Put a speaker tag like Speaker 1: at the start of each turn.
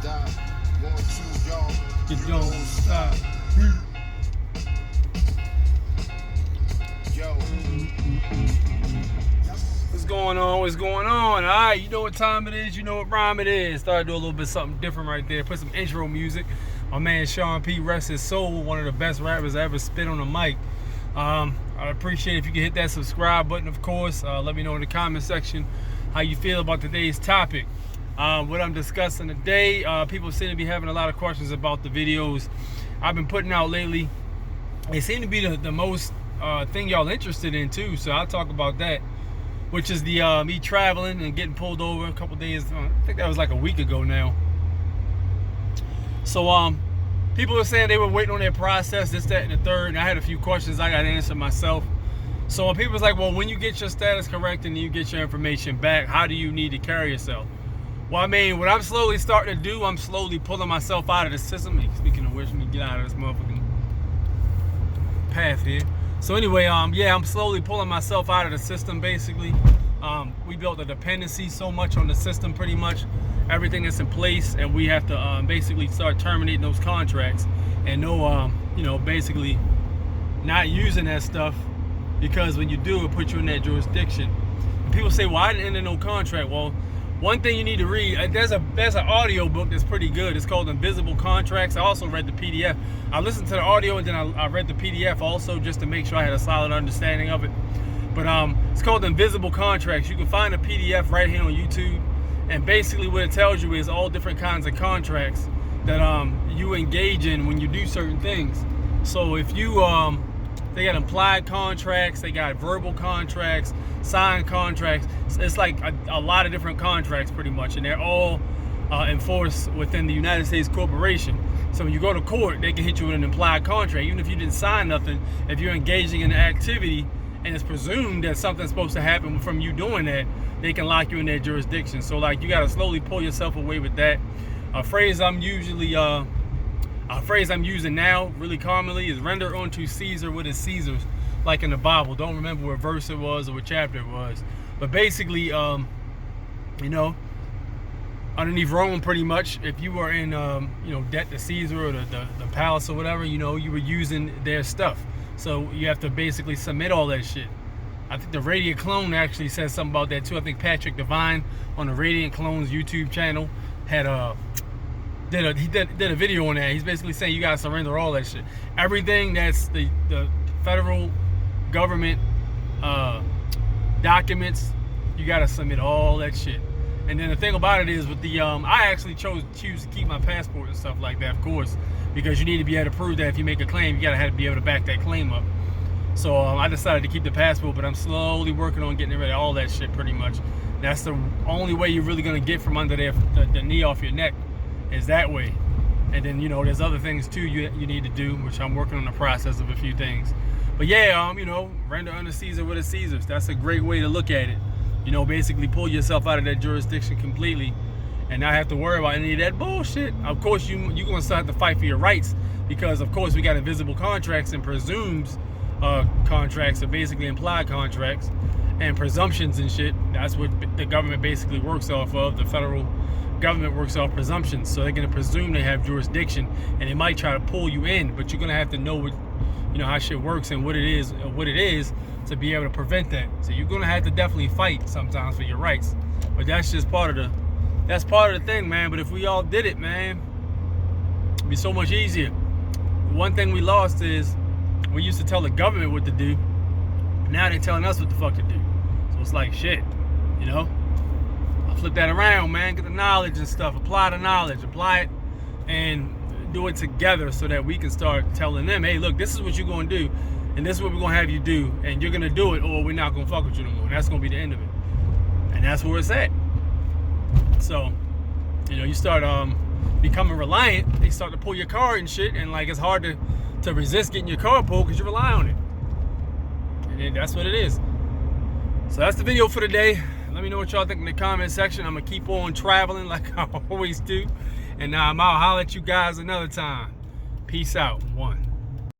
Speaker 1: stop. 1, 2, y'all.
Speaker 2: You don't stop.
Speaker 1: Yo.
Speaker 2: What's going on? What's going on? All right, you know what time it is. You know what rhyme it is. Started to do a little bit something different right there. Put some intro music. My man Sean P. Rest his soul. One of the best rappers I ever spit on the mic. I'd appreciate if you could hit that subscribe button, of course. Let me know in the comment section how you feel about today's topic. What I'm discussing today, people seem to be having a lot of questions about the videos I've been putting out lately. They seem to be the most thing y'all interested in too, so I'll talk about that, which is the me traveling and getting pulled over a couple days. I think that was like a week ago now. So people were saying they were waiting on their process, this, that, and the third, and I had a few questions I got to answer myself. So people was like, well, when you get your status correct and you get your information back, how do you need to carry yourself? Well, I mean, what I'm slowly starting to do, I'm slowly pulling myself out of the system. Hey, speaking of which, let me get out of this motherfucking path here. So anyway, yeah, I'm slowly pulling myself out of the system, basically. We built a dependency so much on the system, pretty much. Everything that's in place, and we have to basically start terminating those contracts and basically not using that stuff, because when you do, it puts you in that jurisdiction. And people say, well, I didn't enter no contract. Well, one thing you need to read, there's an audio book that's pretty good. It's called Invisible Contracts. I also read the PDF. I listened to the audio and then I read the PDF also, just to make sure I had a solid understanding of it. But it's called Invisible Contracts. You can find a PDF right here on YouTube. And basically what it tells you is all different kinds of contracts that you engage in when you do certain things. So if you, they got implied contracts, they got verbal contracts, signed contracts. It's like a lot of different contracts pretty much, and they're all enforced within the United States corporation. So when you go to court, they can hit you with an implied contract. Even if you didn't sign nothing, if you're engaging in an activity and it's presumed that something's supposed to happen from you doing that, they can lock you in their jurisdiction. So like, you gotta slowly pull yourself away with that. A phrase I'm using now really commonly is render unto Caesar what is Caesar's, like in the Bible. Don't remember what verse it was or what chapter it was. But basically, underneath Rome, pretty much, if you were in, debt to Caesar or the palace or whatever, you were using their stuff. So you have to basically submit all that shit. I think the Radiant Clone actually says something about that too. I think Patrick Devine on the Radiant Clone's YouTube channel had did a video on that. He's basically saying you gotta surrender all that shit. Everything that's the federal government documents, you gotta submit all that shit. And then the thing about it is with the I actually choose to keep my passport and stuff like that, of course, because you need to be able to prove that if you make a claim, you gotta be able to back that claim up. So I decided to keep the passport, but I'm slowly working on getting rid of all that shit pretty much. That's the only way you're really gonna get from under the knee off your neck, is that way. And then there's other things too you need to do, which I'm working on the process of a few things. But yeah, render unto Caesar what is Caesar's. That's a great way to look at it. Basically pull yourself out of that jurisdiction completely and not have to worry about any of that bullshit. Of course, you're gonna still have to fight for your rights, because of course we got invisible contracts and presumes contracts are basically implied contracts and presumptions and shit. That's what the government basically works off of. The federal government works off presumptions, so they're going to presume they have jurisdiction, and they might try to pull you in, but you're going to have to know what how shit works and what it is to be able to prevent that. So you're going to have to definitely fight sometimes for your rights, but that's just part of the thing, man. But if we all did it, man, it'd be so much easier. One thing we lost is we used to tell the government what to do. Now they're telling us what the fuck to do. So it's like shit, I'll flip that around, man. Get the knowledge and stuff. Apply the knowledge. Apply it and do it together so that we can start telling them, hey, look, this is what you're going to do. And this is what we're going to have you do. And you're going to do it, or we're not going to fuck with you no more. And that's going to be the end of it. And that's where it's at. So, you start becoming reliant. They start to pull your car and shit. And like, it's hard to resist getting your car pulled because you rely on it. And then that's what it is. So that's the video for today. Let me know what y'all think in the comment section. I'm gonna keep on traveling like I always do. And I'll holler at you guys another time. Peace out. One.